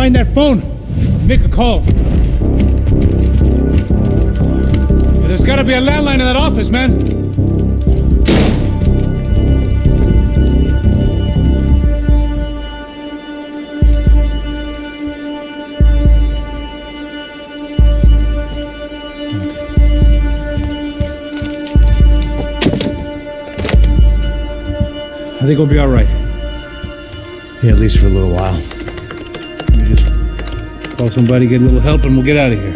find that phone. Make a call. Yeah, there's gotta be a landline in that office, man. I think we'll be all right. Yeah, at least for a little while. Let me just call somebody, get a little help, and we'll get out of here.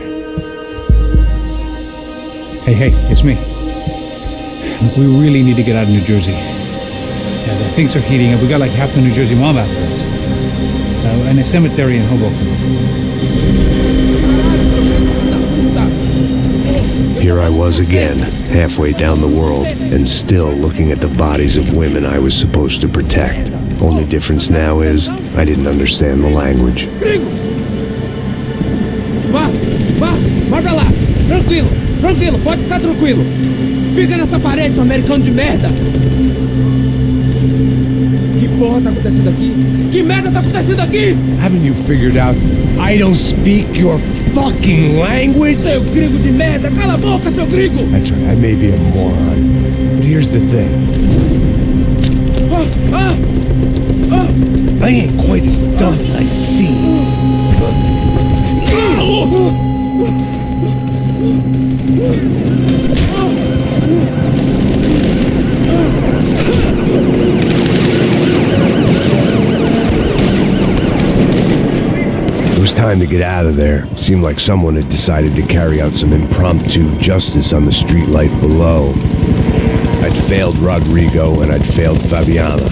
Hey, it's me. Look, we really need to get out of New Jersey. Yeah, things are heating up. We got like half the New Jersey mob after us. And a cemetery in Hoboken. Here I was again, halfway down the world, and still looking at the bodies of women I was supposed to protect. Only difference now is, I didn't understand the language. Vai pra lá! Tranquilo, pode ficar tranquilo! Fica nessa parede, seu americano de merda! Que porra tá acontecendo aqui? Que merda tá acontecendo aqui? Haven't you figured out I don't speak your fucking language? Seu gringo de merda! Cala a boca, seu gringo! That's right, I may be a moron, but here's the thing. I ain't quite as dumb as I seem. It was time to get out of there. Seemed like someone had decided to carry out some impromptu justice on the street life below. I'd failed Rodrigo and I'd failed Fabiana.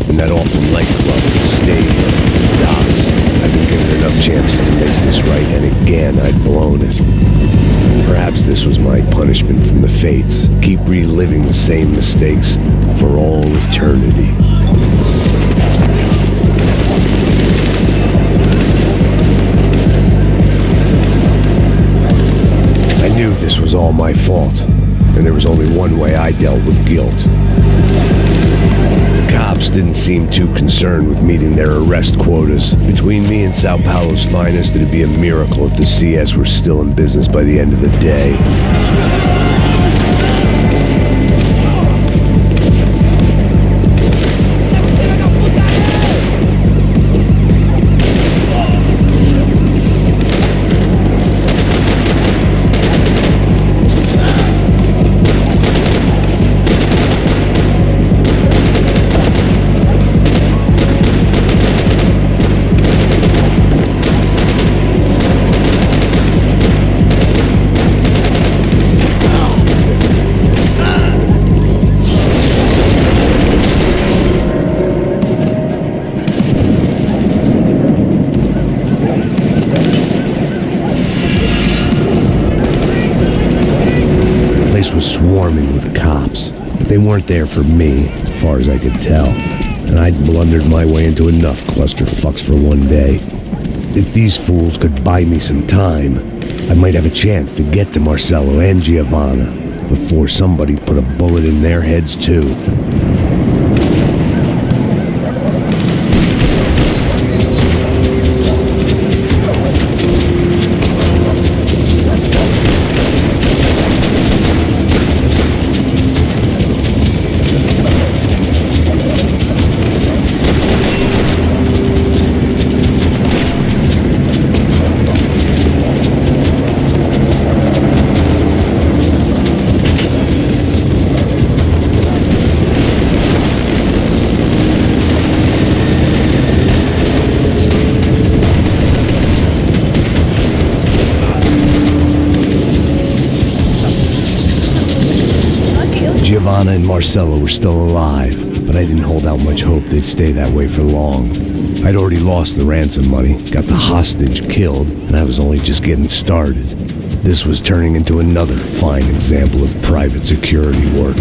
In that awful nightclub, the stadium, the docks. I'd been given enough chances to make this right, and again I'd blown it. Perhaps this was my punishment from the fates. Keep reliving the same mistakes for all eternity. I knew this was all my fault, and there was only one way I dealt with guilt. The cops didn't seem too concerned with meeting their arrest quotas. Between me and Sao Paulo's finest, it'd be a miracle if the CS were still in business by the end of the day. Swarming with cops, but they weren't there for me, as far as I could tell, and I'd blundered my way into enough clusterfucks for one day. If these fools could buy me some time, I might have a chance to get to Marcelo and Giovanna before somebody put a bullet in their heads too. Giovanna and Marcelo were still alive, but I didn't hold out much hope they'd stay that way for long. I'd already lost the ransom money, got the hostage killed, and I was only just getting started. This was turning into another fine example of private security work.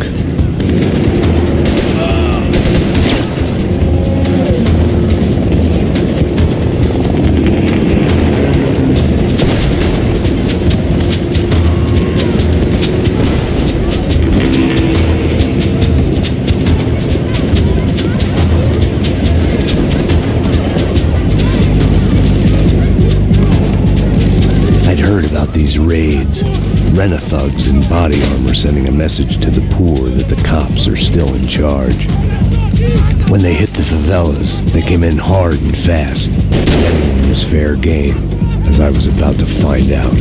Rent-a-thugs in body armor sending a message to the poor that the cops are still in charge. When they hit the favelas, they came in hard and fast. Anyone was fair game, as I was about to find out.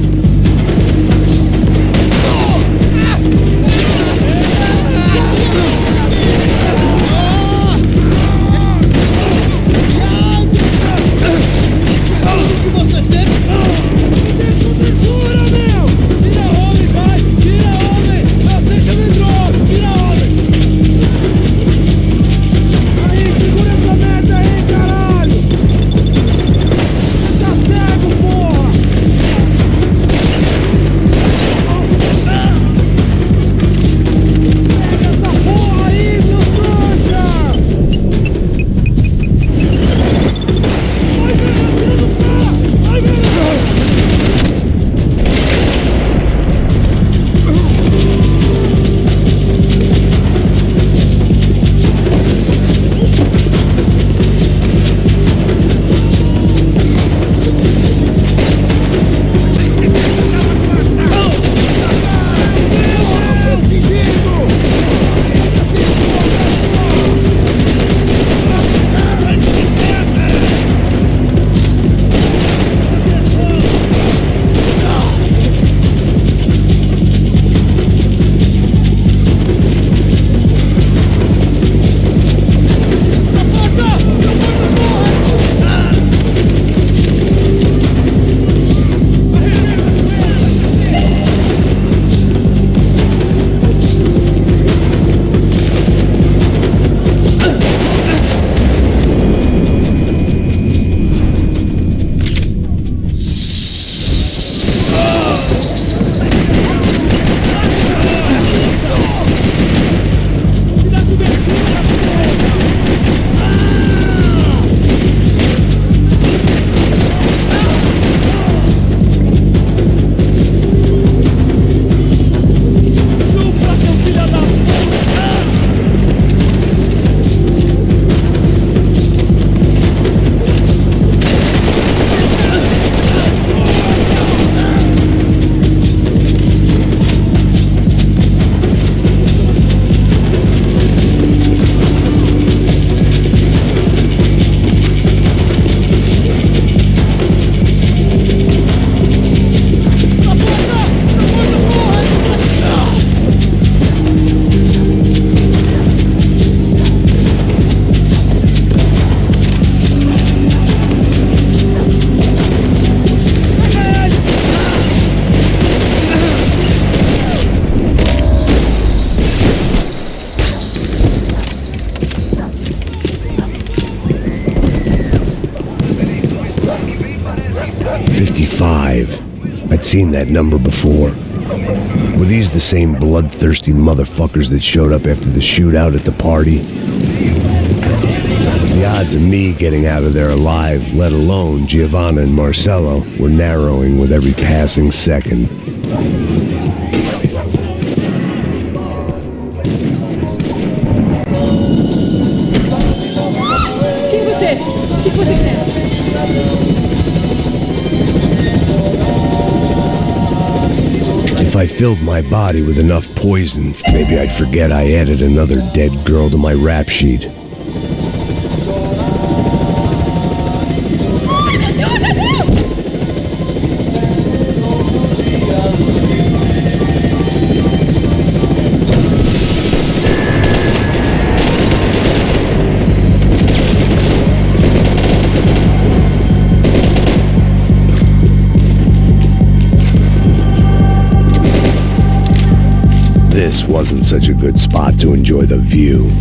I'd seen that number before. Were these the same bloodthirsty motherfuckers that showed up after the shootout at the party? The odds of me getting out of there alive, let alone Giovanna and Marcello, were narrowing with every passing second. Quem é você? O que você quer? If I filled my body with enough poison, maybe I'd forget I added another dead girl to my rap sheet. This wasn't such a good spot to enjoy the view.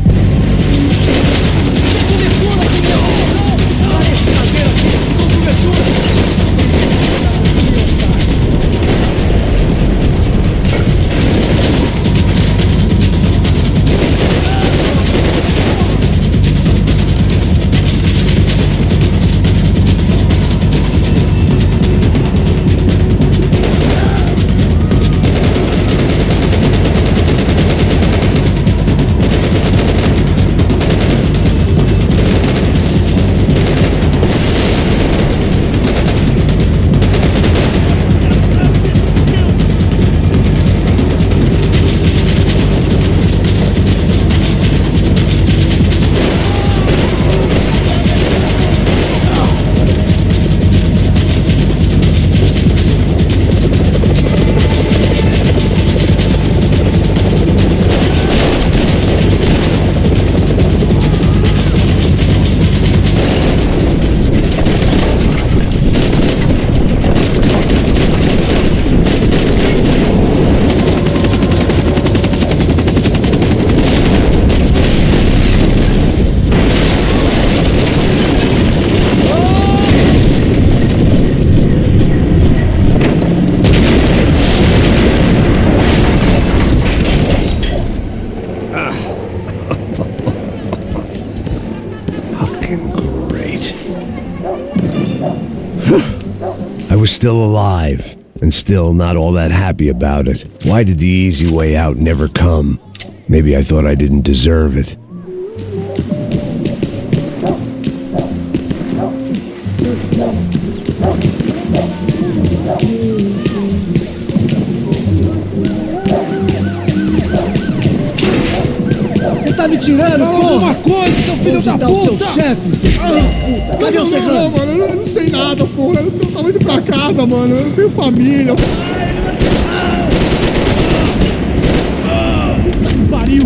was still alive, and still not all that happy about it. Why did the easy way out never come? Maybe I thought I didn't deserve it. Você tá me tirando, porra? Alguma coisa, seu filho da puta! O seu chefe, seu filho da puta! Cadê o Serrano? Não, mano, eu não sei nada, porra. Eu tava indo pra casa, mano. Eu tenho família. Puta que pariu!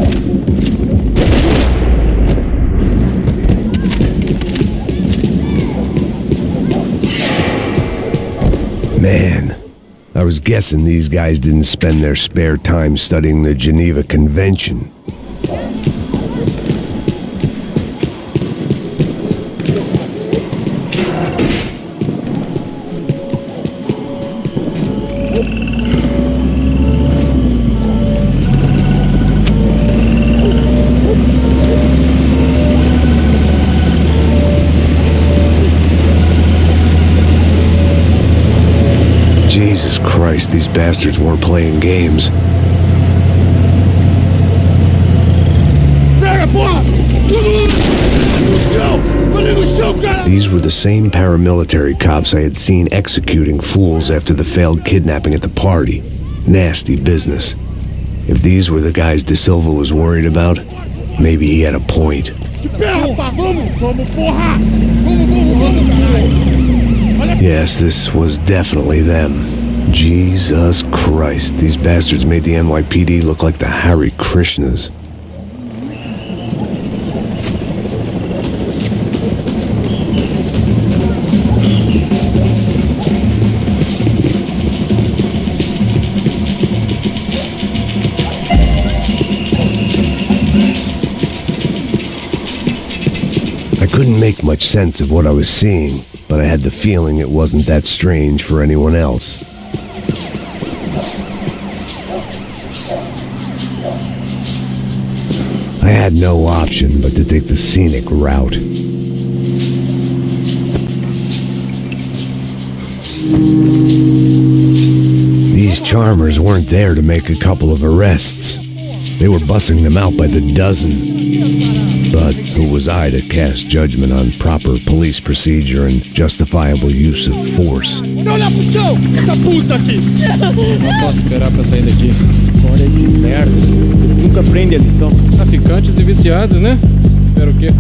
Man, I was guessing these guys didn't spend their spare time studying the Geneva Convention. Jesus Christ, these bastards weren't playing games. These were the same paramilitary cops I had seen executing fools after the failed kidnapping at the party. Nasty business. If these were the guys De Silva was worried about, maybe he had a point. Yes, this was definitely them. Jesus Christ, these bastards made the NYPD look like the Hare Krishnas. I couldn't make much sense of what I was seeing, but I had the feeling it wasn't that strange for anyone else. I had no option but to take the scenic route. These charmers weren't there to make a couple of arrests. They were bussing them out by the dozen. But who was I to cast judgment on proper police procedure and justifiable use of force? Não olha pro chão, essa puta aqui! Não posso esperar pra sair daqui. Olha que merda. Nunca aprende a lição. Traficantes e viciados, né? Espero o quê?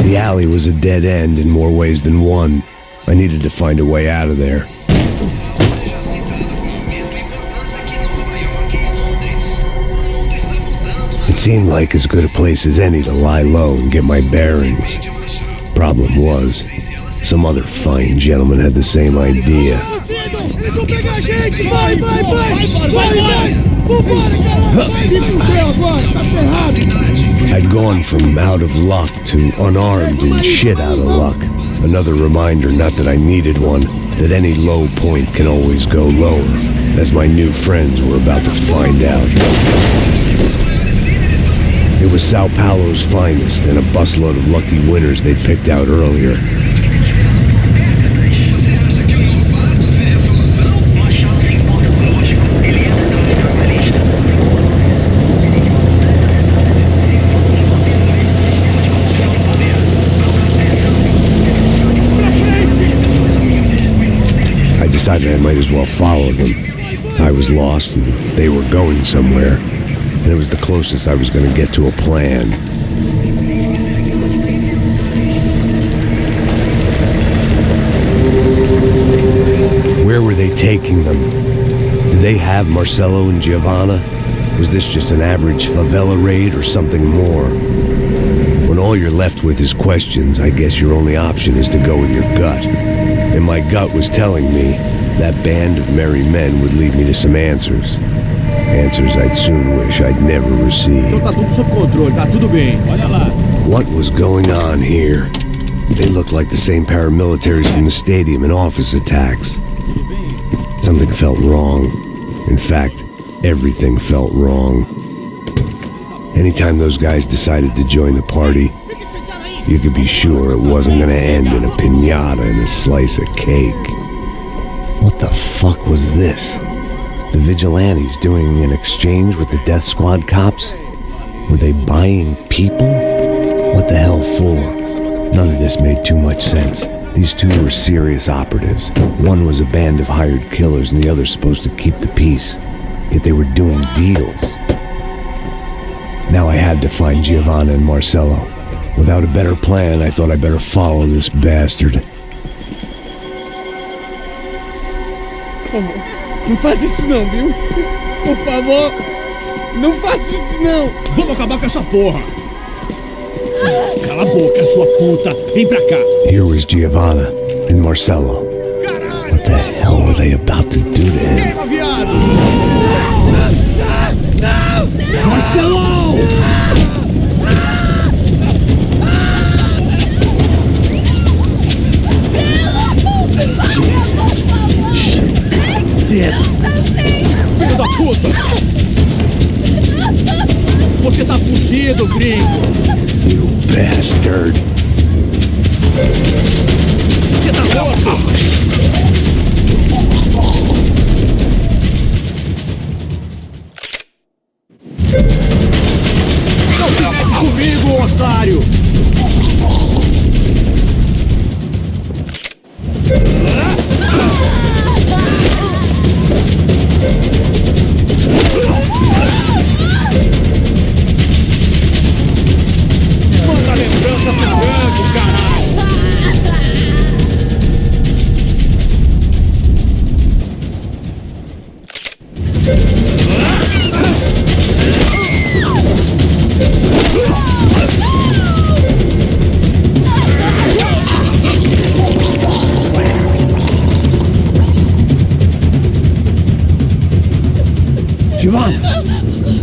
The alley was a dead end in more ways than one. I needed to find a way out of there. It seemed like as good a place as any to lie low and get my bearings. Problem was, some other fine gentleman had the same idea. Eles vão pegar a gente! Vai! Vambora, caralho! Se fudeu agora! Tá ferrado! I'd gone from out of luck to unarmed and shit out of luck. Another reminder, not that I needed one, that any low point can always go lower, as my new friends were about to find out. It was Sao Paulo's finest and a busload of lucky winners they'd picked out earlier. I decided I might as well follow them. I was lost and they were going somewhere, and it was the closest I was going to get to a plan. Where were they taking them? Did they have Marcelo and Giovanna? Was this just an average favela raid or something more? When all you're left with is questions, I guess your only option is to go with your gut. And my gut was telling me that band of merry men would lead me to some answers. Answers I'd soon wish I'd never received. Tá tudo sob controle, tá tudo bem. Olha lá. What was going on here? They looked like the same paramilitaries from the stadium in office attacks. Something felt wrong. In fact, everything felt wrong. Anytime those guys decided to join the party, you could be sure it wasn't going to end in a piñata and a slice of cake. What the fuck was this? The vigilantes doing an exchange with the death squad cops? Were they buying people? What the hell for? None of this made too much sense. These two were serious operatives. One was a band of hired killers and the other supposed to keep the peace. Yet they were doing deals. Now I had to find Giovanna and Marcelo. Without a better plan, I thought I better follow this bastard. Não faz isso não, viu? Por favor, não faça isso não. Vamos acabar com essa porra. Cala a boca, sua puta. Vem pra cá. Here was Giovanna and Marcelo. What the hell were they about to do to him? Queima, viado. Não! Marcelo! Jesus. Filho da puta! Você tá fugido, gringo! You bastard! Você tá morto! Não se mete comigo, otário! Manda a lembrança pro branco, caralho! Giovanna!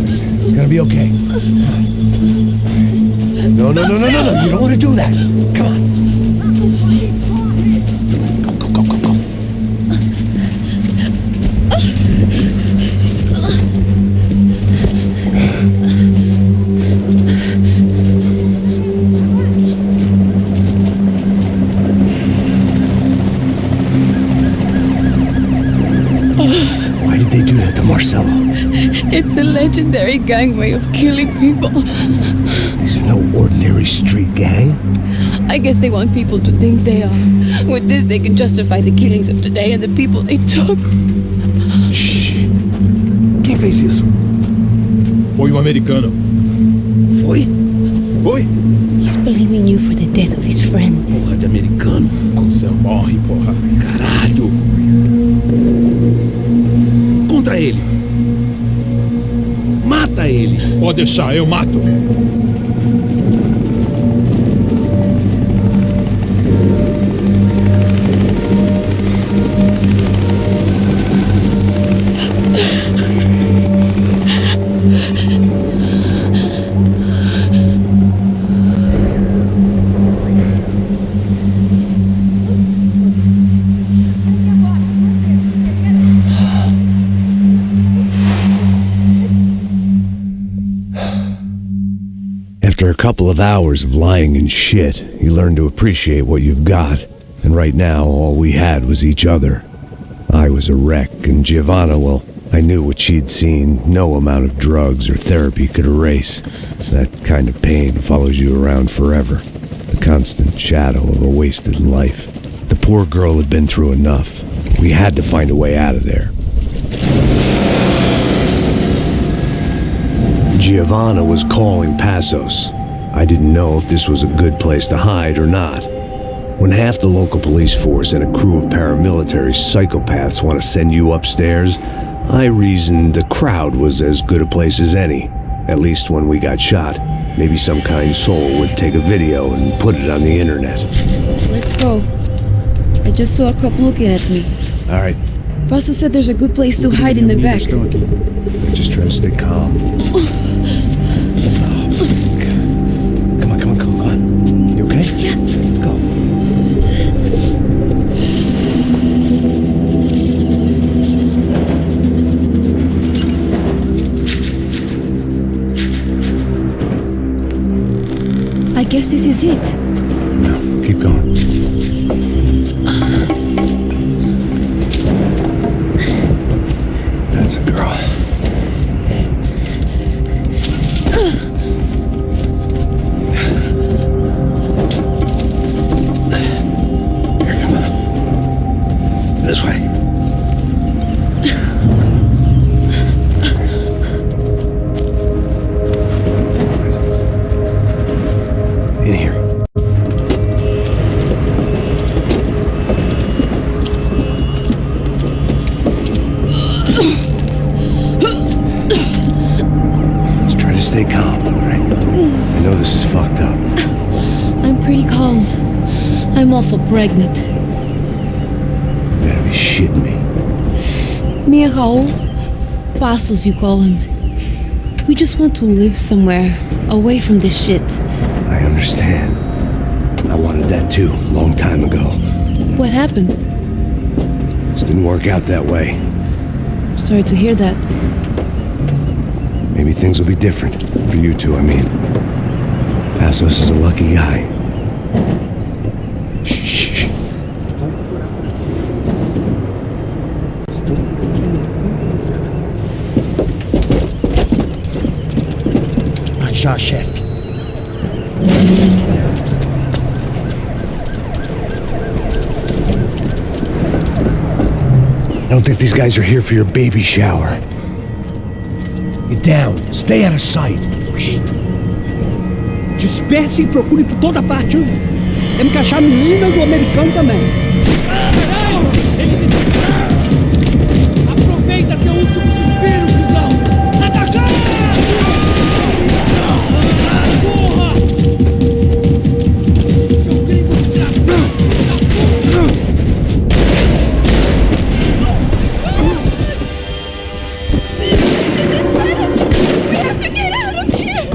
It's gonna be okay. No, you don't want to do that. Come on. Go. Why did they do that to Marcelo? It's a legendary gang way of killing people. These are no ordinary street gang. I guess they want people to think they are. With this, they can justify the killings of today and the people they took. Shh. Quem fez isso? Foi um americano. Foi? He's blaming you for the death of his friend. Porra de americano. Cusão, morre, porra. Caralho. Contra ele. Mata ele. Pode deixar, eu mato. After a couple of hours of lying in shit, you learn to appreciate what you've got. And right now, all we had was each other. I was a wreck, and Giovanna, well, I knew what she'd seen. No amount of drugs or therapy could erase. That kind of pain follows you around forever. The constant shadow of a wasted life. The poor girl had been through enough. We had to find a way out of there. Giovanna was calling Passos. I didn't know if this was a good place to hide or not. When half the local police force and a crew of paramilitary psychopaths want to send you upstairs, I reasoned the crowd was as good a place as any. At least when we got shot. Maybe some kind soul would take a video and put it on the internet. Let's go. I just saw a cop looking at me. All right, Passos said there's a good place to hide in the back. just try to stay calm. Come on. You okay? Yeah. Let's go. I guess this is it. No, keep going. That's a girl. Here, come on. This way. In here. Just try to stay calm, all right? I know this is fucked up. I'm pretty calm. I'm also pregnant. You gotta be shitting me. Me and Raul, Passos you call him. We just want to live somewhere, away from this shit. I understand. I wanted that too, a long time ago. What happened? Just didn't work out that way. Sorry to hear that. Maybe things will be different. For you two, I mean. Passos is a lucky guy. Shh. Já, chefe. I don't think these guys are here for your baby shower. Get down. Stay out of sight. Disperse e procure por toda parte. Temos que achar a menina e o americano também. Aproveita seu último suspiro, cuzão! Atacar! Porra! Seu gringo desgraçado! We have to get out of here!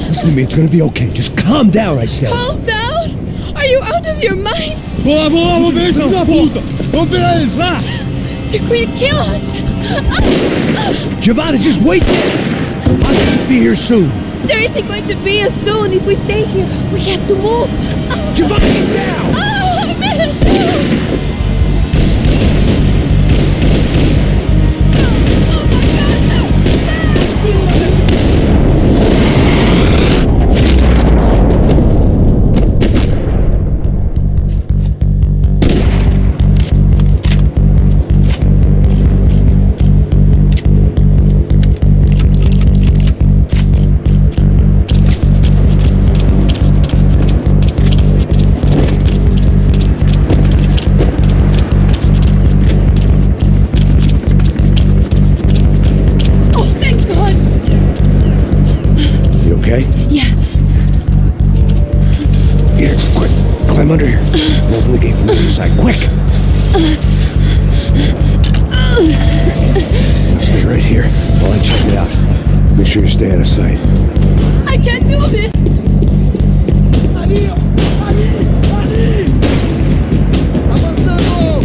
Listen to me, it's gonna be okay. Just calm down, I said. Calm down? Are you out of your mind? Vamos ver esse da puta! Vamos pegar eles, vá! They're going to kill us! Giovanna, just wait there. I'll just be here soon. There isn't going to be a soon if we stay here. We have to move. Giovanna, get down! Oh, man! Climb under here. Open the gate from the other side. Quick! Stay right here while I check it out. Make sure you stay out of sight. I can't do this! Ali! Avançando!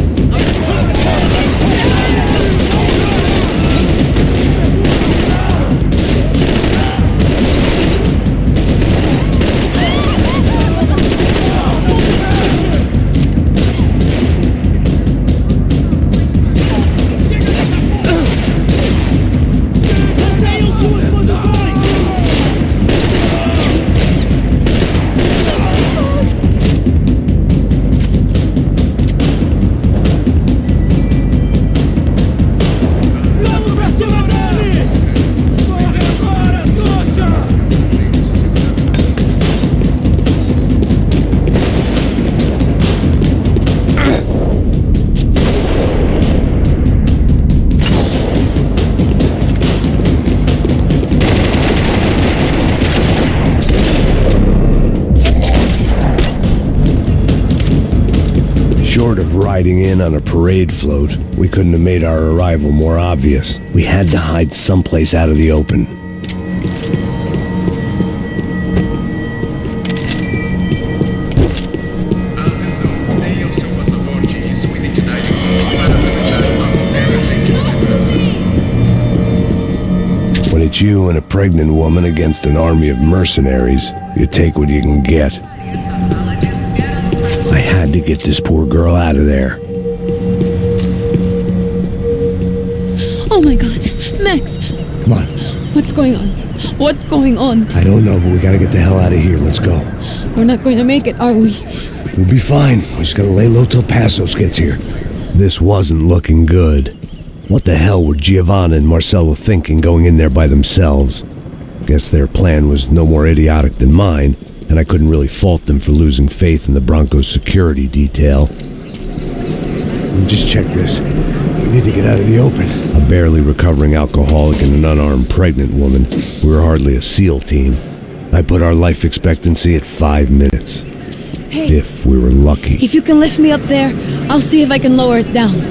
Short of riding in on a parade float, we couldn't have made our arrival more obvious. We had to hide someplace out of the open. When it's you and a pregnant woman against an army of mercenaries, you take what you can get. I had to get this poor girl out of there. Oh my god. Max! Come on. What's going on? What's going on? I don't know, but we gotta get the hell out of here. Let's go. We're not going to make it, are we? We'll be fine. We just gotta lay low till Passos gets here. This wasn't looking good. What the hell were Giovanna and Marcello thinking going in there by themselves? Guess their plan was no more idiotic than mine, and I couldn't really fault them for losing faith in the Broncos security detail. Just check this. We need to get out of the open. A barely recovering alcoholic and an unarmed pregnant woman. We were hardly a SEAL team. I put our life expectancy at 5 minutes. Hey, If we were lucky. if you can lift me up there, I'll see if I can lower it down.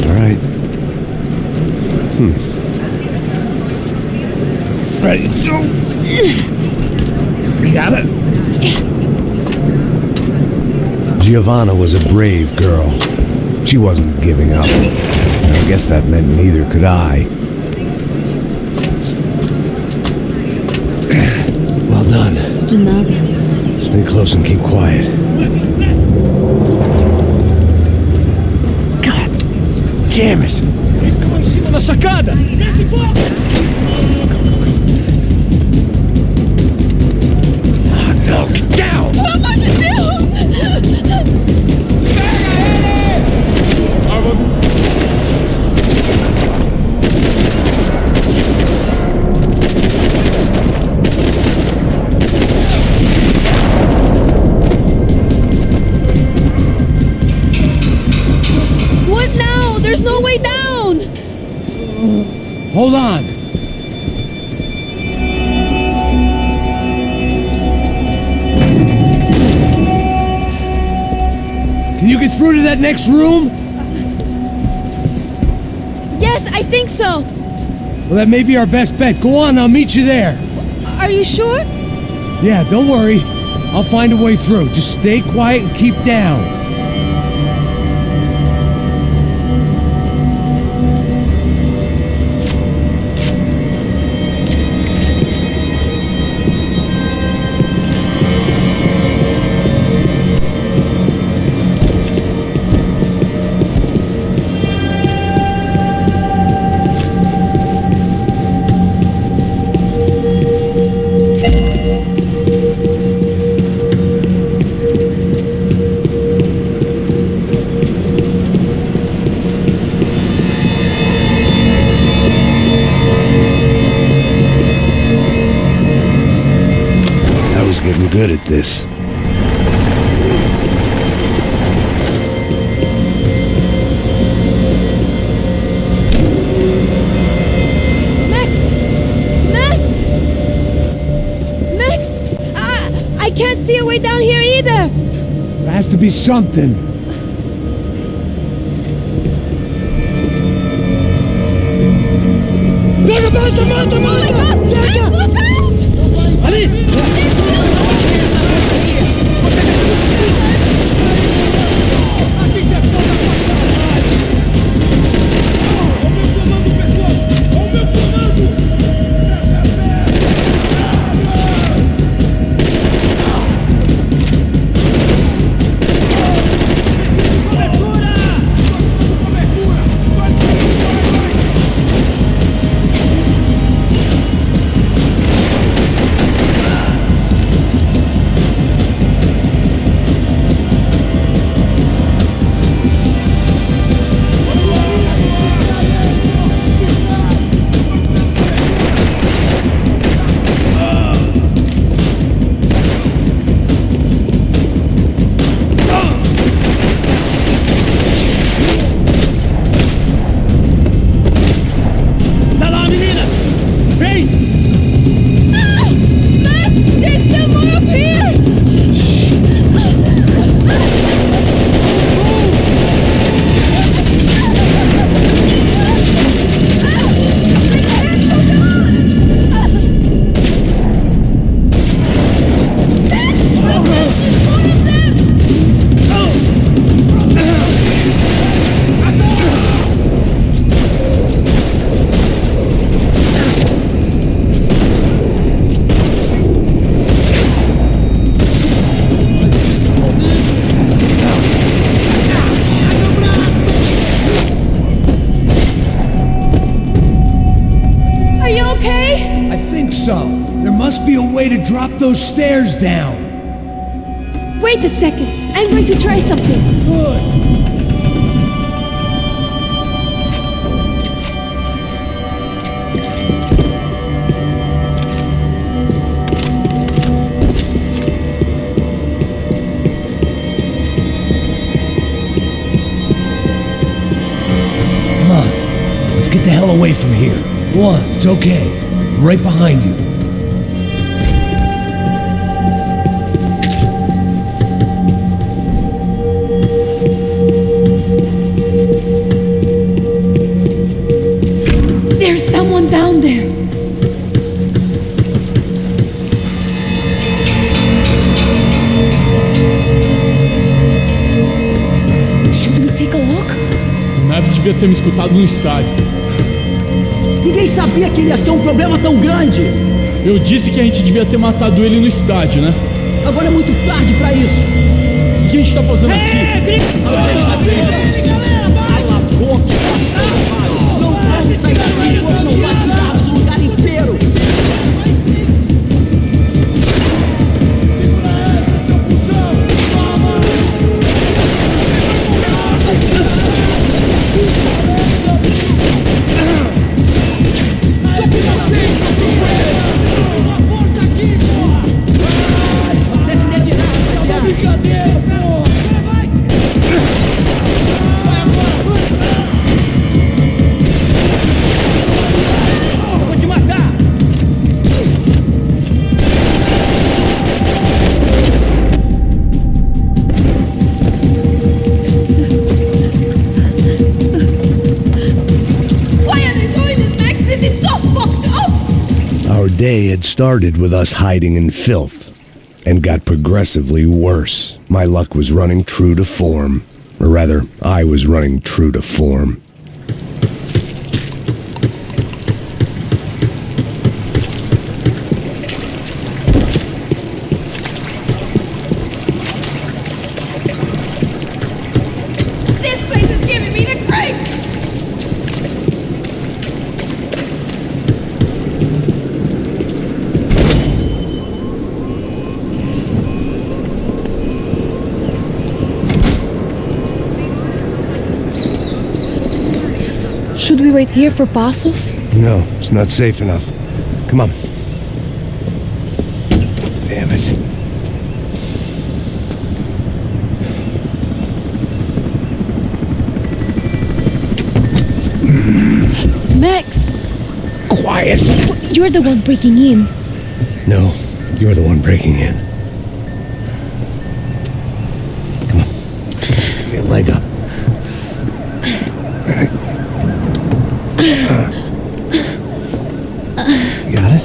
All right. Ready, go! Got it? Giovanna was a brave girl. She wasn't giving up. And I guess that meant neither could I. Well done. De nada. Stay close and keep quiet. God damn it! Estão em cima da sacada! No, get down! Pelo amor de Deus! What now? There's no way down! Hold on. Can you get through to that next room? Yes, I think so. Well, that may be our best bet. Go on, I'll meet you there. Are you sure? Yeah, don't worry. I'll find a way through. Just stay quiet and keep down. Getting good at this. Max! I can't see a way down here either! There has to be something. Oh my god! Max, look out! Ali! must be a way to drop those stairs down. Wait a second. I'm going to try something. Good. Come on. Let's get the hell away from here. One, it's okay. I'm right behind you. There's someone down there. Should we take a look? O Neves devia ter me escutado no estádio. Ninguém sabia que ele ia ser um problema tão grande. Eu disse que a gente devia ter matado ele no estádio, né? Agora é muito tarde pra isso. O que a gente tá fazendo aqui? Cala a boca, não vamos sair daqui enquanto não vacilarmos o lugar inteiro. Você se retirar, rapaziada. Brincadeira, porra! Vai! Vai agora! Eu vou te matar. Why are they doing this, Max? This is so fucked up! Our day had started with us hiding in filth, and got progressively worse. My luck was running true to form. Or rather, I was running true to form. This place is giving me the creeps! Should we wait here for Passos? No, it's not safe enough. Come on. Damn it. Max, Quiet! you're the one breaking in. No, you're the one breaking in. Come on. Give me a leg up. You got it?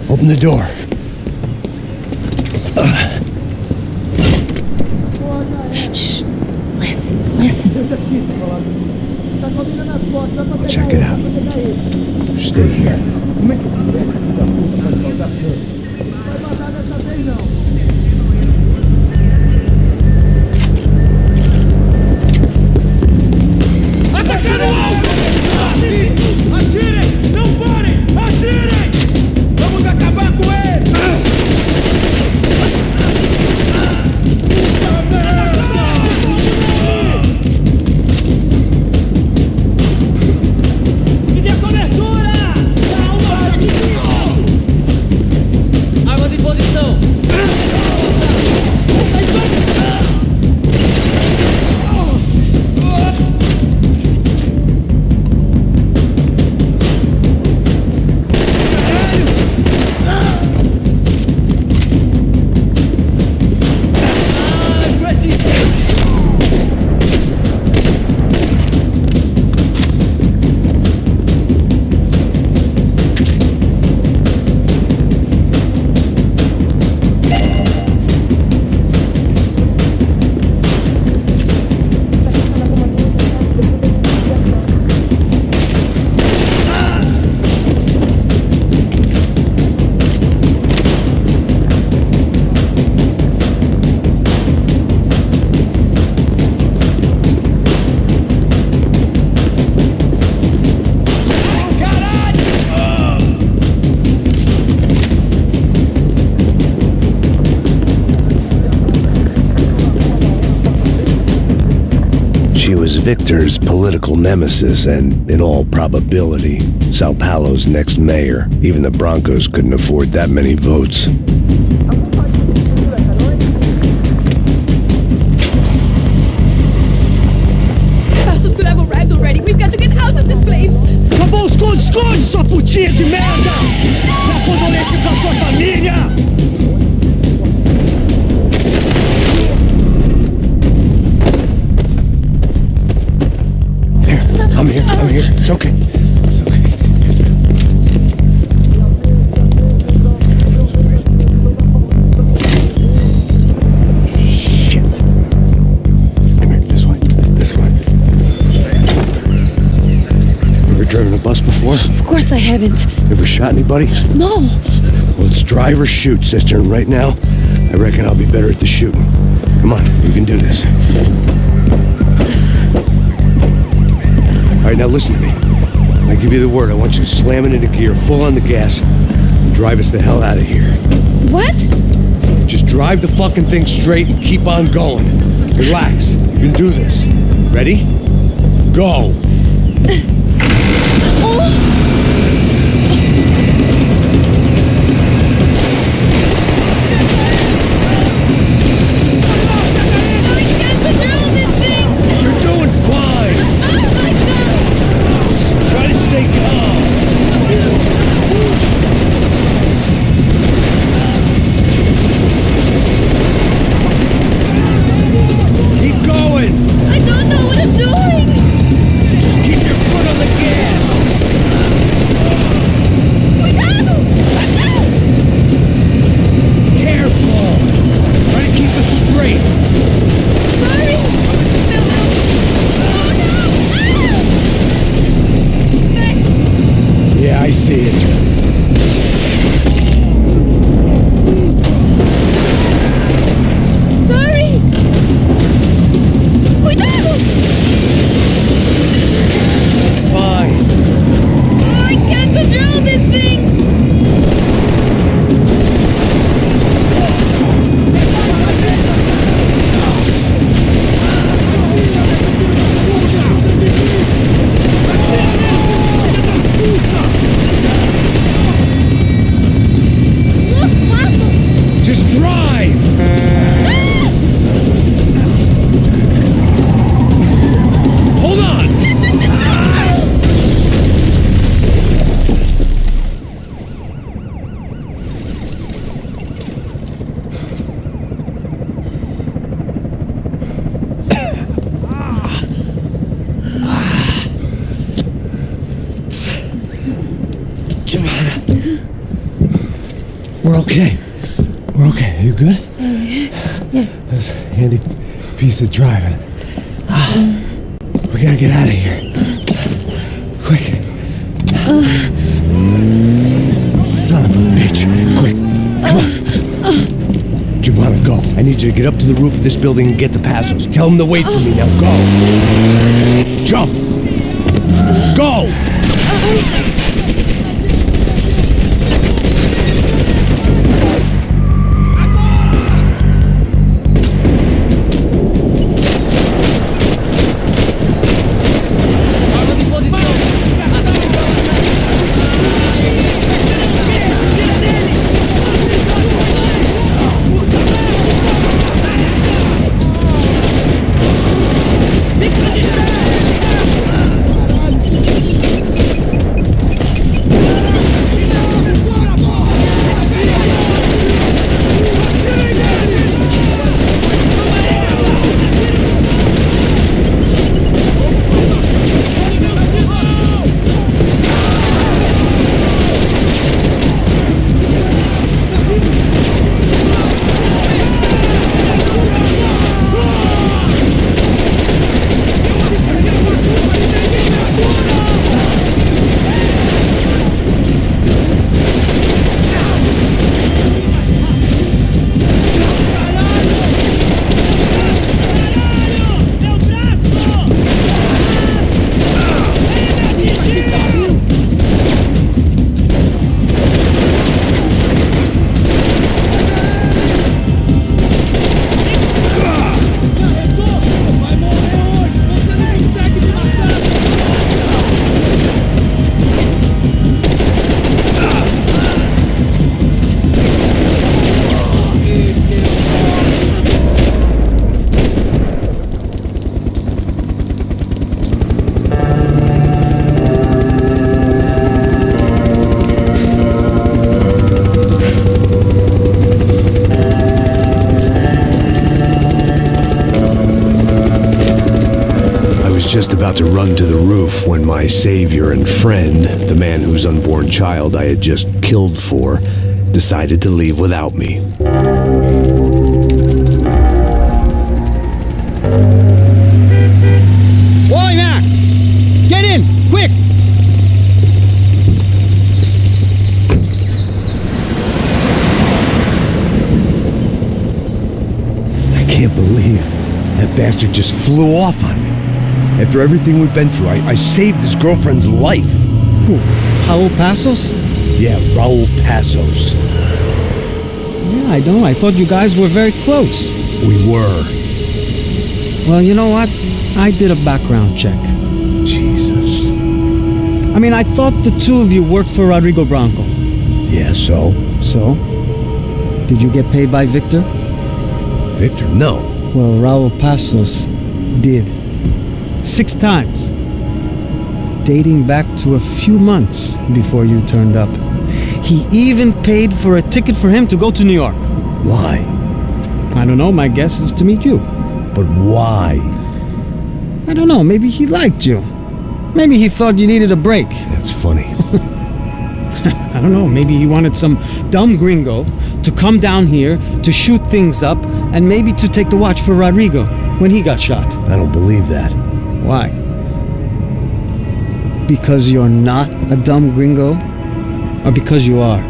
Open the door. Shh. Listen. Check it out. Stay here. Atirem! Não parem! Atirem! Vamos acabar com ele! Me dê cobertura! Calma, She was Victor's political nemesis and, in all probability, Sao Paulo's next mayor. Even the Broncos couldn't afford that many votes. Passos could have arrived already. We've got to get out of this place. Tá bom, esconde, esconde, sua putinha de merda! Minha condolência pra sua família! I'm here. It's okay. It's okay. Shit. Come here, this way. Ever driven a bus before? Of course I haven't. Ever shot anybody? No. Well, it's drive or shoot, sister, and right now, I reckon I'll be better at the shooting. Come on, we can do this. All right, now listen to me. I give you the word. I want you to slam it into gear, full on the gas, and drive us the hell out of here. What? Just drive the fucking thing straight and keep on going. Relax. You can do this. Ready? Go. You're doing fine. Try to stay calm. Keep going. I don't know what I'm doing. Just keep your foot on the gas. Cuidado! Careful. Try to keep us straight. Sorry. Yeah, I see it. Sorry. Cuidado! Fine. I can't control this thing. Just drive. Hold on. Giovanna. We're okay. We're okay. You good? Yes. That's a handy piece of driving. We gotta get out of here. Quick. Son of a bitch. Quick. Come on. Giovanna, go. I need you to get up to the roof of this building and get the Passos. Tell them to wait for me. Now go. Jump. Go. Armas em posição. about to run to the roof when my savior and friend, the man whose unborn child I had just killed for, decided to leave without me. Why, Max? Get in, quick! I can't believe that bastard just flew off on me. After everything we've been through, I saved his girlfriend's life. Who? Raul Passos? Yeah, Raul Passos. Yeah, I know. I thought you guys were very close. We were. Well, you know what? I did a background check. Jesus. I mean, I thought the two of you worked for Rodrigo Branco. Yeah, so? So? Did you get paid by Victor? Victor, no. Well, Raul Passos did. 6 times. Dating back to a few months before you turned up. He even paid for a ticket for him to go to New York. Why? I don't know, my guess is to meet you. But why? I don't know, maybe he liked you. Maybe he thought you needed a break. That's funny. I don't know, maybe he wanted some dumb gringo to come down here to shoot things up and maybe to take the watch for Rodrigo when he got shot. I don't believe that. Why? Because you're not a dumb gringo? Or because you are?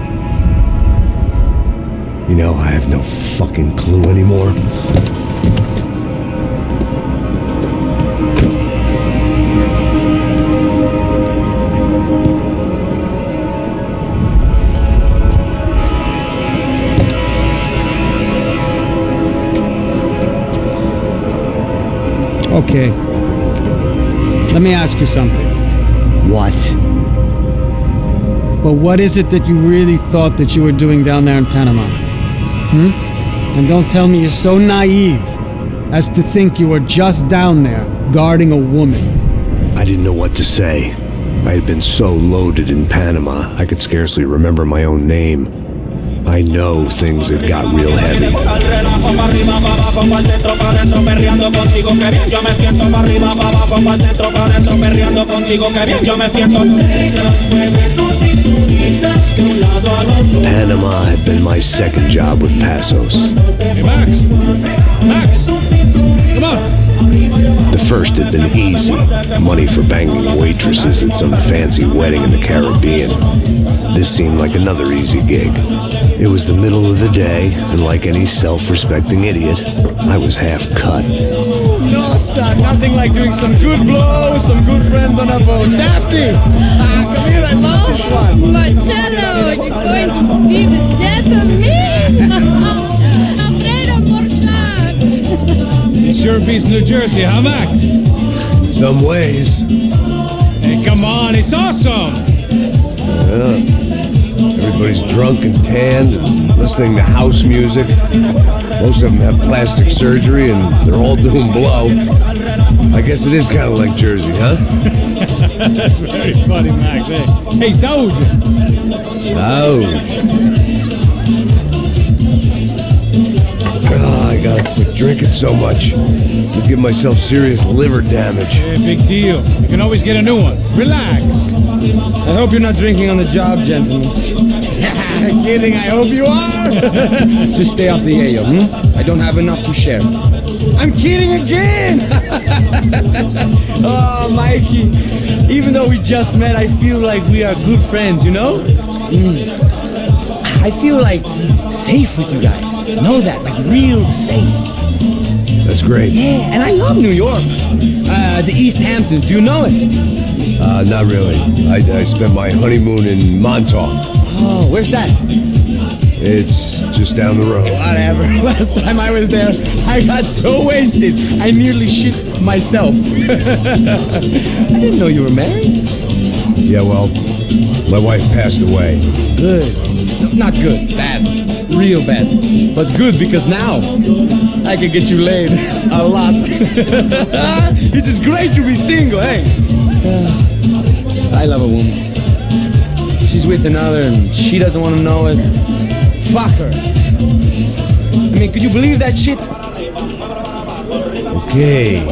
You know, I have no fucking clue anymore. Okay. Let me ask you something. What? Well, what is it that you really thought that you were doing down there in Panama? And don't tell me you're so naive as to think you were just down there guarding a woman. I didn't know what to say. I had been so loaded in Panama, I could scarcely remember my own name. I know things had got real heavy. Panama had been my second job with Passos. Hey, Max! Max! Come on! The first had been easy. Money for banging waitresses at some fancy wedding in the Caribbean. This seemed like another easy gig. It was the middle of the day, and like any self-respecting idiot, I was half cut. No, son, nothing like doing some good blows, some good friends on a boat. Daphne! Come here, I love this one. Marcello, you're going to be the death of me. Afraid of Morshad. It sure beats New Jersey, huh, Max? In some ways. Hey, come on, it's awesome! Yeah. Everybody's drunk and tanned and listening to house music. Most of them have plastic surgery and they're all doing blow. I guess it is kind of like Jersey, huh? That's very funny, Max. Hey, saúde! I gotta quit drinking so much. I'll give myself serious liver damage. Hey, big deal. You can always get a new one. Relax. I hope you're not drinking on the job, gentlemen. Kidding, I hope you are. Just stay off the yayo, I don't have enough to share. I'm kidding again. Oh, Mikey, even though we just met, I feel like we are good friends, you know? I feel like safe with you guys. Know that, like real safe. That's great. Yeah, and I love New York. The East Hamptons, do you know it? Not really. I spent my honeymoon in Montauk. Oh, where's that? It's just down the road. Whatever. Last time I was there, I got so wasted, I nearly shit myself. I didn't know you were married. Yeah, well, my wife passed away. Good. No, not good. Bad. Real bad. But good because now I can get you laid a lot. It is great to be single, hey? I love a woman. She's with another and she doesn't want to know it. Fuck her. I mean, could you believe that shit? Okay.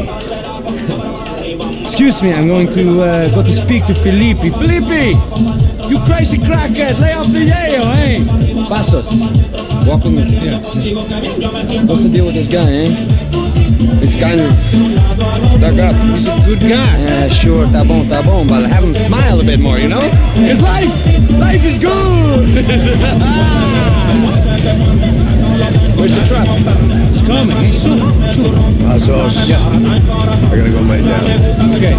Excuse me, I'm going to go to speak to Felipe. Felipe! You crazy crackhead! Lay off the yayo, hey! Passos, walk with me. Yeah. What's the deal with this guy, eh? He's kind of stuck up. He's a good guy. Yeah, sure, tá bom, but have him smile a bit more, you know? Because life is good! Where's the truck? It's coming. Hey, soon. Passos. Yeah. I gotta go lay down. Okay.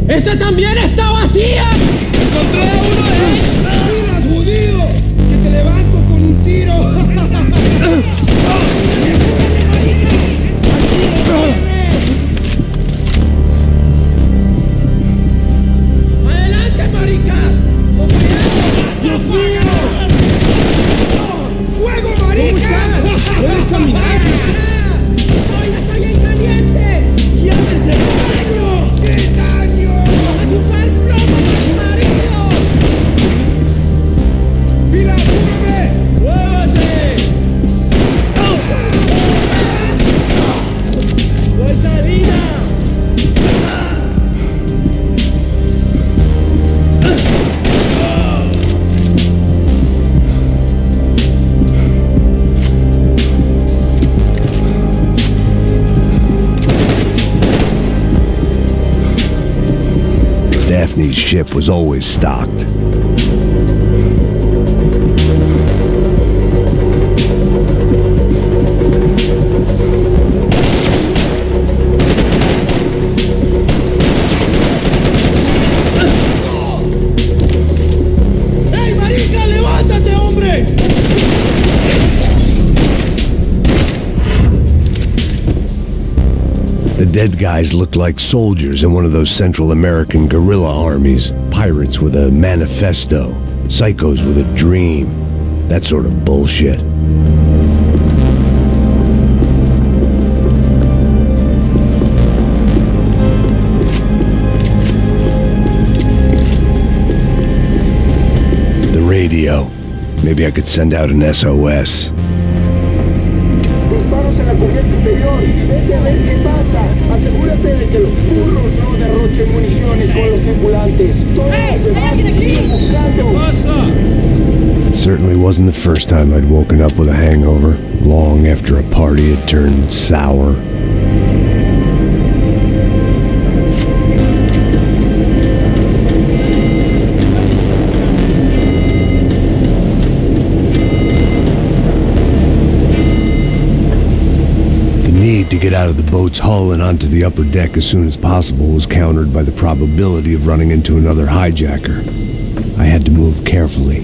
¡Esta también está vacía! ¡Encontré a uno de ellos! ¡Miras, judío! ¡Que te levanto con un tiro! ¡Adelante, maricas! ¡Con cuidado! ¡Dios mío! ¡Fuego, maricas! ¡Puedes caminar! ¡Estoy en caliente! ¡Ya se daño! ¡Qué daño! ¡A chupar plomo, marido! ¡Pila, apúrame! ¡Muévase! ¡No hay salida! Daphne's ship was always stocked. ¡Ey, marica, levántate, hombre! The dead guys looked like soldiers in one of those Central American guerrilla armies. Pirates with a manifesto. Psychos with a dream. That sort of bullshit. The radio. Maybe I could send out an SOS. Disparos en la corriente inferior. Vete a ver qué pasa. Asegúrate de que los burros no derrochen municiones con los tripulantes. Todos los demás siguen buscando. It certainly wasn't the first time I'd woken up with a hangover, long after a party had turned sour. The need to get out of the boat's hull and onto the upper deck as soon as possible was countered by the probability of running into another hijacker. I had to move carefully.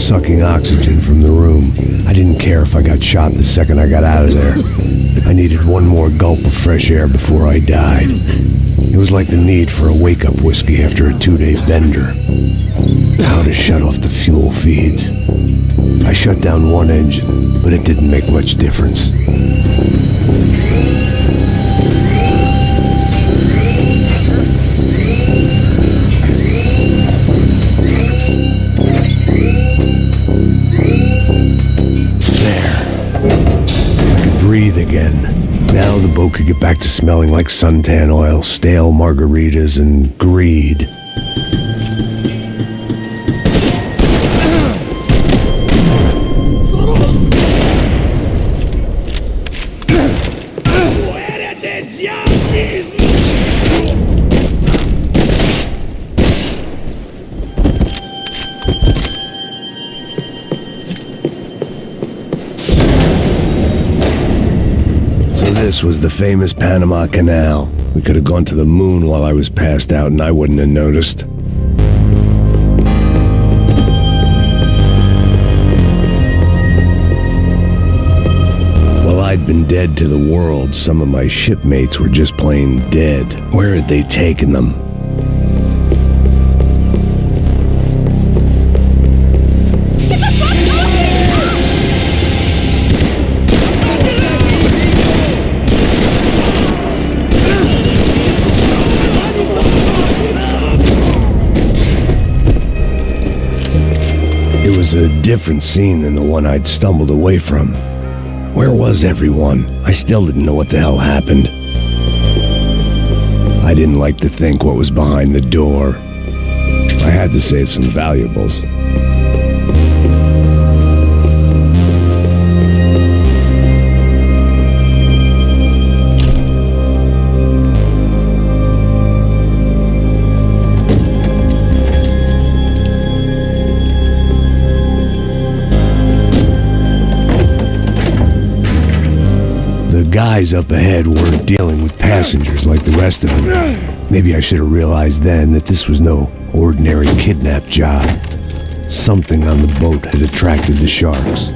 sucking oxygen from the room. I didn't care if I got shot the second I got out of there. I needed one more gulp of fresh air before I died. It was like the need for a wake-up whiskey after a 2-day bender. How to shut off the fuel feeds. I shut down one engine, but it didn't make much difference. Breathe again. Now the boat could get back to smelling like suntan oil, stale margaritas, and greed. This was the famous Panama Canal. We could have gone to the moon while I was passed out and I wouldn't have noticed. While I'd been dead to the world, some of my shipmates were just plain dead. Where had they taken them? It was a different scene than the one I'd stumbled away from. Where was everyone? I still didn't know what the hell happened. I didn't like to think what was behind the door. I had to save some valuables. The guys up ahead weren't dealing with passengers like the rest of them. Maybe I should have realized then that this was no ordinary kidnap job. Something on the boat had attracted the sharks.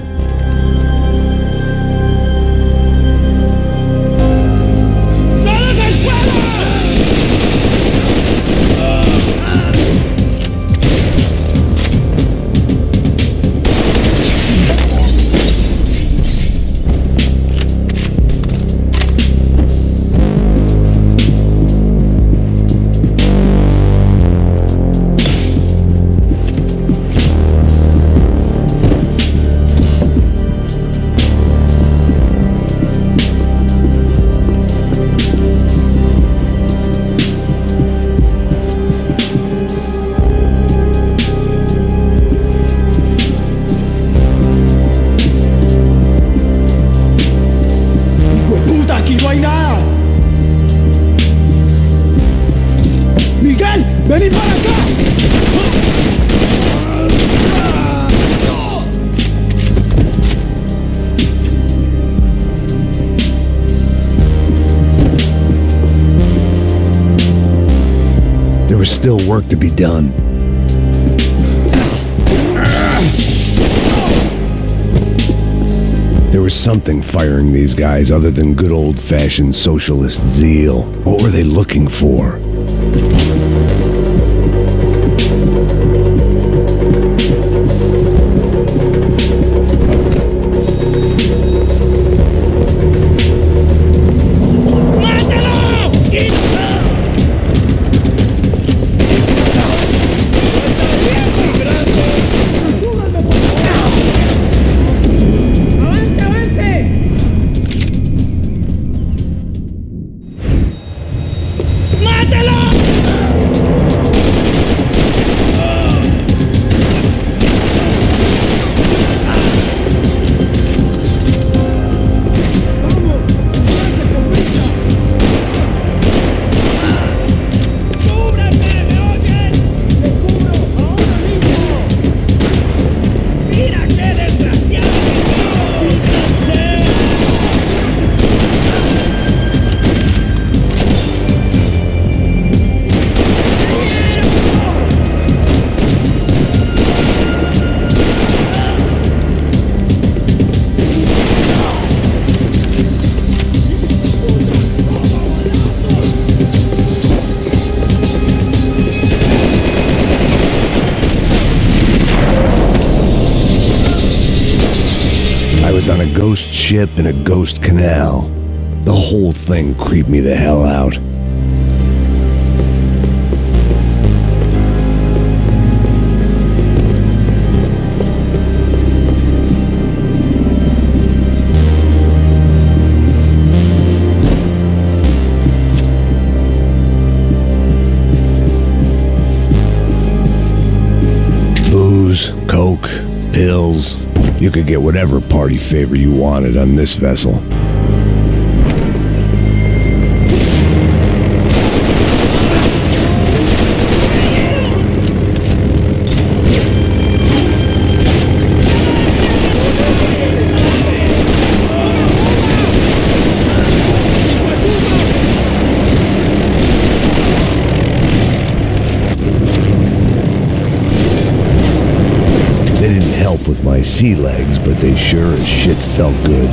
¡Vení para acá! There was still work to be done. There was something firing these guys other than good old-fashioned socialist zeal. What were they looking for? was on a ghost ship in a ghost canal. The whole thing creeped me the hell out. Booze, coke, pills. You could get whatever party favor you wanted on this vessel. With my sea legs, but they sure as shit felt good.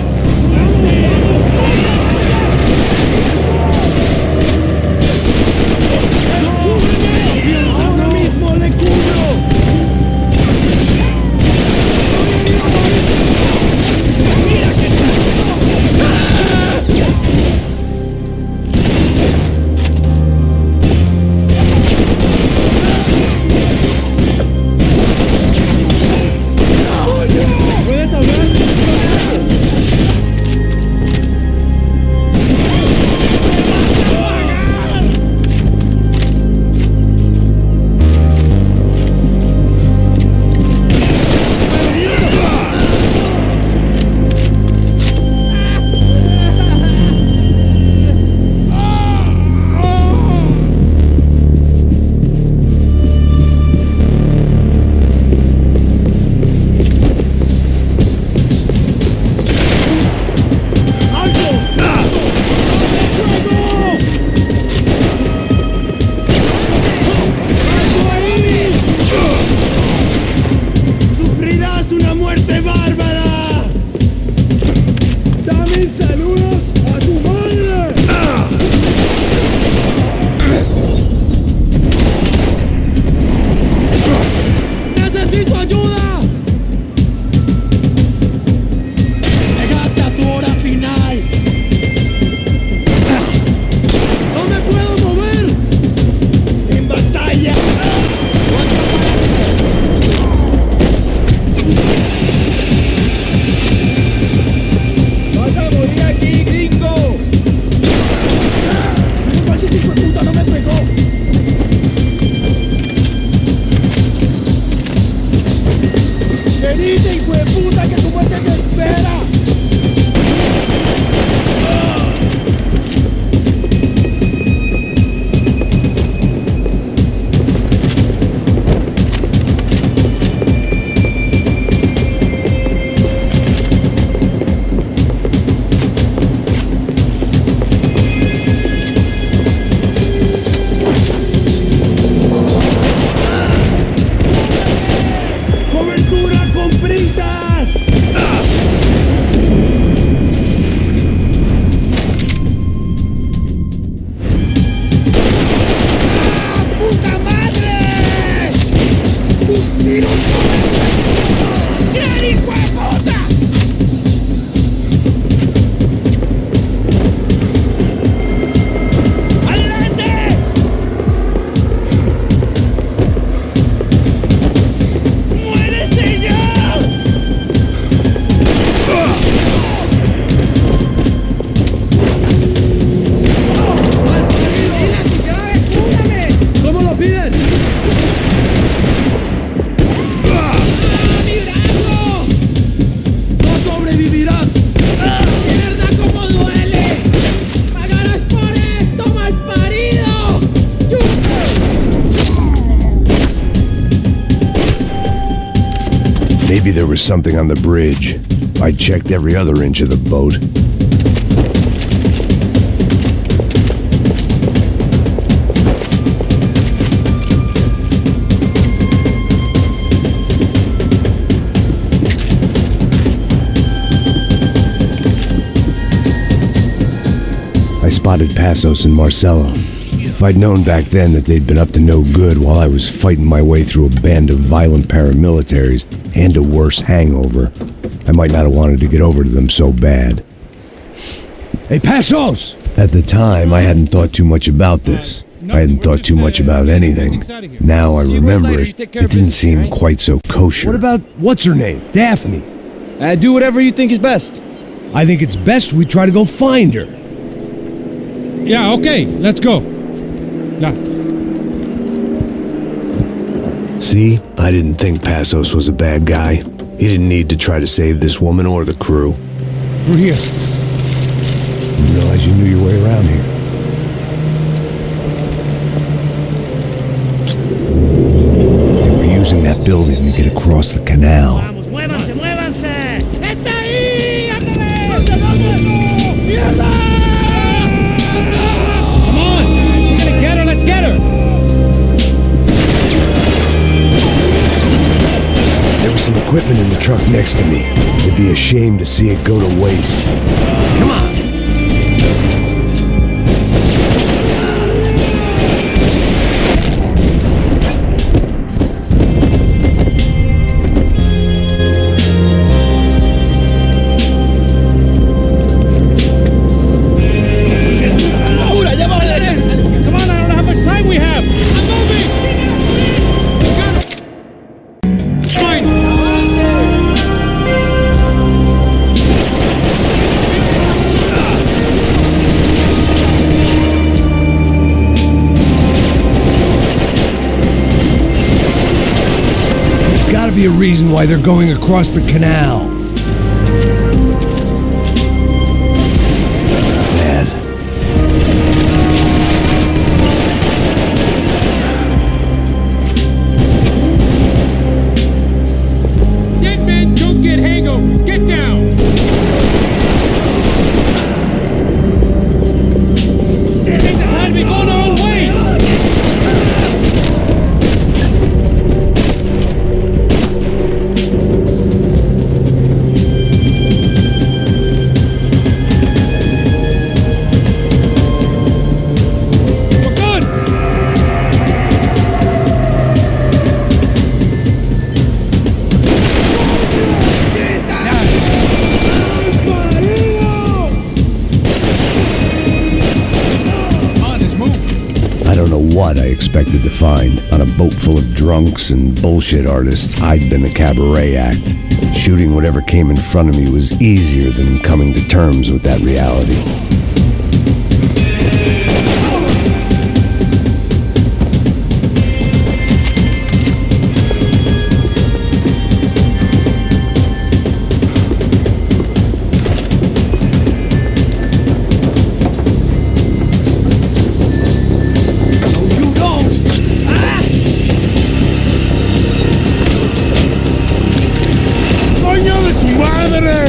Maybe there was something on the bridge. I checked every other inch of the boat. I spotted Passos and Marcelo. If I'd known back then that they'd been up to no good while I was fighting my way through a band of violent paramilitaries and a worse hangover, I might not have wanted to get over to them so bad. Hey, Passos! At the time, I hadn't thought too much about this. I hadn't thought too much about anything. Now I remember it. It didn't seem quite so kosher. What about what's her name? Daphne. Do whatever you think is best. I think it's best we try to go find her. Yeah, okay, let's go. Yeah. See, I didn't think Passos was a bad guy. He didn't need to try to save this woman or the crew. We're here. Didn't realize you knew your way around here. They were using that building to get across the canal. ¡Muévanse, muévanse! ¡Está ahí! Come on! We're gonna get her, let's get her! There was some equipment in the truck next to me. It'd be a shame to see it go to waste. Come on! Come on, I don't know how much time we have! I'm moving! Fine! There's gotta be a reason why they're going across the canal. Bad. Dead men don't get hangovers! Get down! Ain't the time to be going our own way! We're good! Come on, let's move! I don't know what I expected to find. On a boat full of drunks and bullshit artists, I'd been a cabaret act. Shooting whatever came in front of me was easier than coming to terms with that reality. ¡Coño de su madre!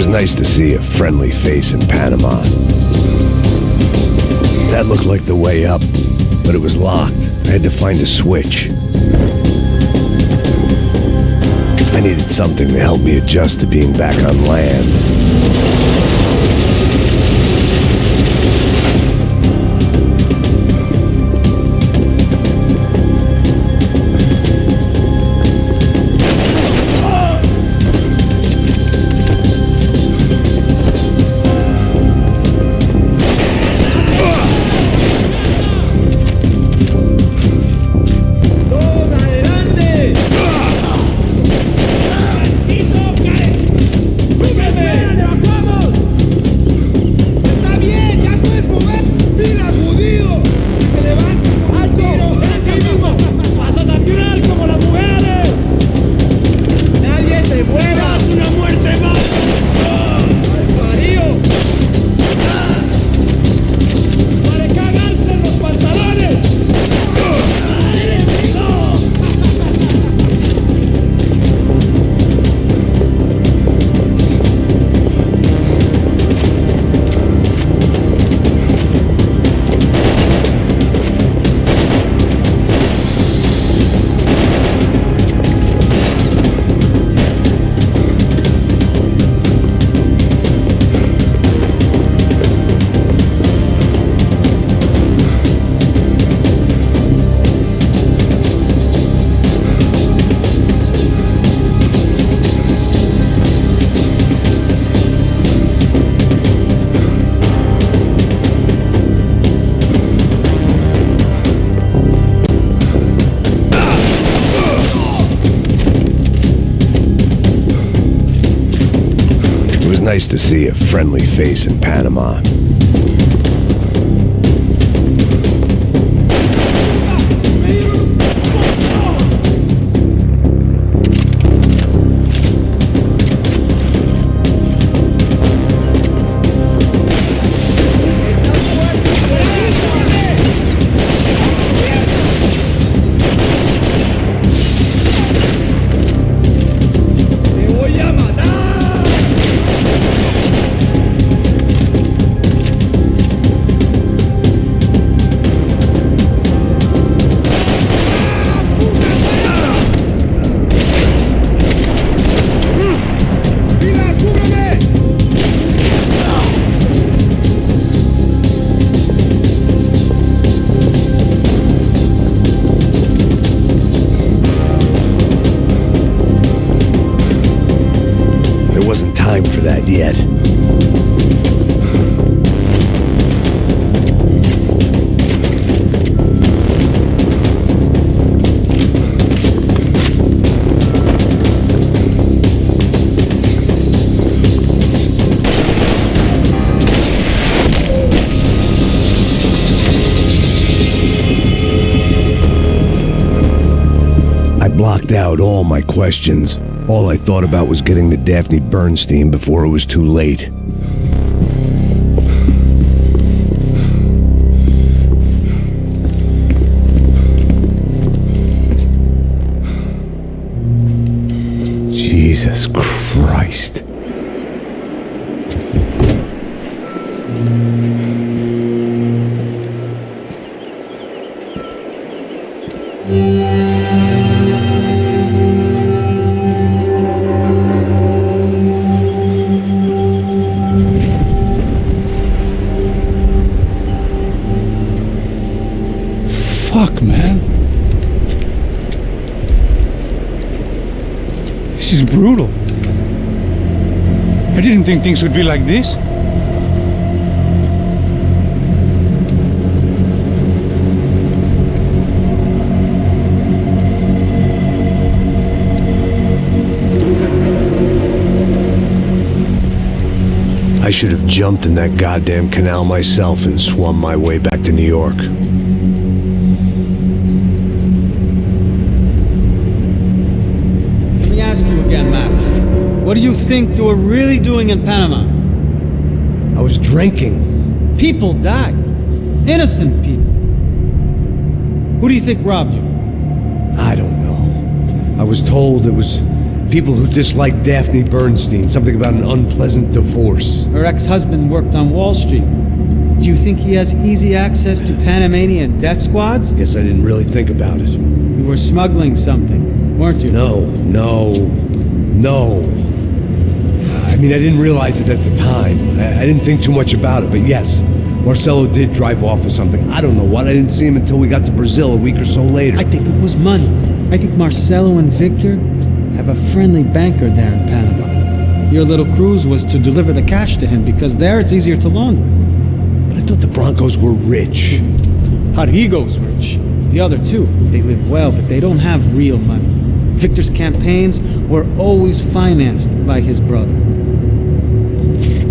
Nice to see a friendly face in Panama. That looked like the way up, but it was locked. I had to find a switch. I needed something to help me adjust to being back on land. Nice to see a friendly face in Panama. For that yet. I blocked out all my questions. All I thought about was getting to Daphne Bernstein before it was too late. Jesus Christ. Fuck, man. This is brutal. I didn't think things would be like this. I should have jumped in that goddamn canal myself and swum my way back to New York. Let me ask you again, Max. What do you think you were really doing in Panama? I was drinking. People died. Innocent people. Who do you think robbed you? I don't know. I was told it was people who disliked Daphne Bernstein, something about an unpleasant divorce. Her ex-husband worked on Wall Street. Do you think he has easy access to Panamanian death squads? Guess I didn't really think about it. You were smuggling something, weren't you? No. I mean, I didn't realize it at the time. I didn't think too much about it, but yes, Marcelo did drive off with something. I don't know what. I didn't see him until we got to Brazil a week or so later. I think it was money. I think Marcelo and Victor have a friendly banker there in Panama. Your little cruise was to deliver the cash to him because there it's easier to launder. But I thought the Broncos were rich. Rodrigo's rich. The other two, they live well, but they don't have real money. Victor's campaigns were always financed by his brother.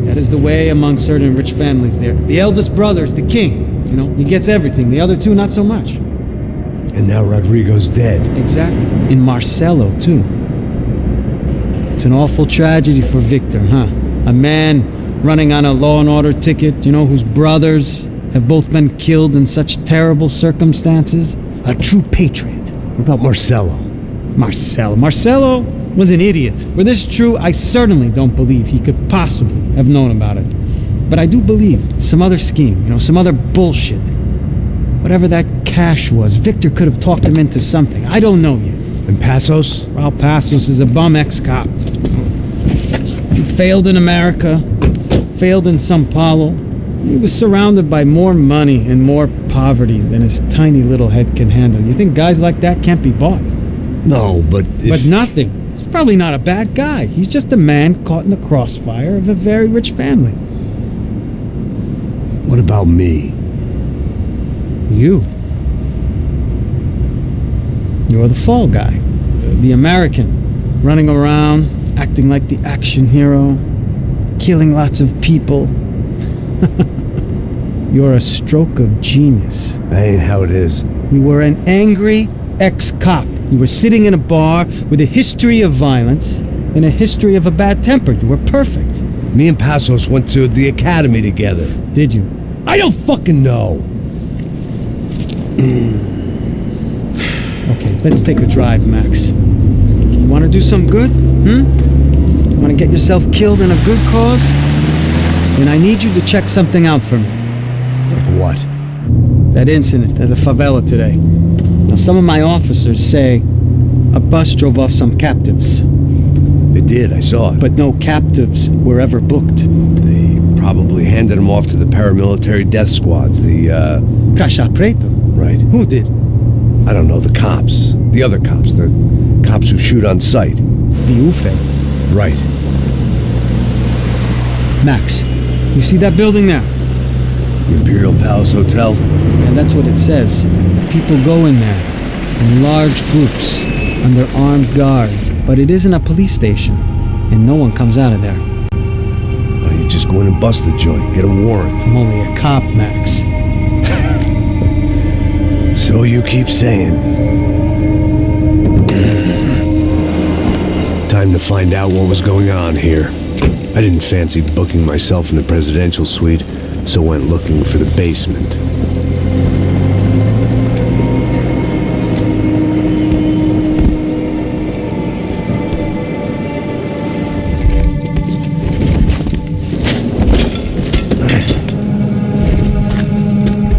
That is the way among certain rich families there. The eldest brother's the king. You know, he gets everything. The other two, not so much. And now Rodrigo's dead. Exactly. In Marcelo, too. It's an awful tragedy for Victor, huh? A man running on a law and order ticket, you know, whose brothers have both been killed in such terrible circumstances. A true patriot. What about Marcelo? Marcelo was an idiot. Were this true, I certainly don't believe he could possibly have known about it. But I do believe some other scheme, you know, some other bullshit. Whatever that cash was, Victor could have talked him into something. I don't know yet. And Passos? Well, Passos is a bum ex-cop. He failed in America, failed in Sao Paulo. He was surrounded by more money and more poverty than his tiny little head can handle. You think guys like that can't be bought? No, but But nothing. He's probably not a bad guy. He's just a man caught in the crossfire of a very rich family. What about me? You. You're the fall guy. The American. Running around, acting like the action hero. killing lots of people. You're a stroke of genius. That ain't how it is. You were an angry ex-cop. You were sitting in a bar with a history of violence and a history of a bad temper. You were perfect. Me and Passos went to the academy together. Did you? I don't fucking know. Okay, let's take a drive, Max. You want to do some good? You want to get yourself killed in a good cause? Then I need you to check something out for me. Like what? That incident at the favela today. Now, some of my officers say a bus drove off some captives. They did, I saw it. But no captives were ever booked. They probably handed them off to the paramilitary death squads, the, Caixa Preto? Right. Who did? I don't know, the cops. The other cops. The cops who shoot on sight. The UFE. Right. Max, you see that building there? Imperial Palace Hotel? Yeah, that's what it says. People go in there in large groups under armed guard. But it isn't a police station, and no one comes out of there. Why don't you just go in and bust the joint? Get a warrant. I'm only a cop, Max. So you keep saying. Time to find out what was going on here. I didn't fancy booking myself in the presidential suite, so went looking for the basement.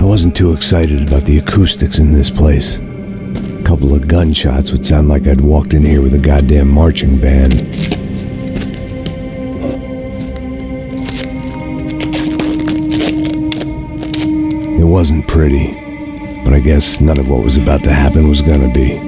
I wasn't too excited about the acoustics in this place. A couple of gunshots would sound like I'd walked in here with a goddamn marching band. It wasn't pretty, but I guess none of what was about to happen was gonna be.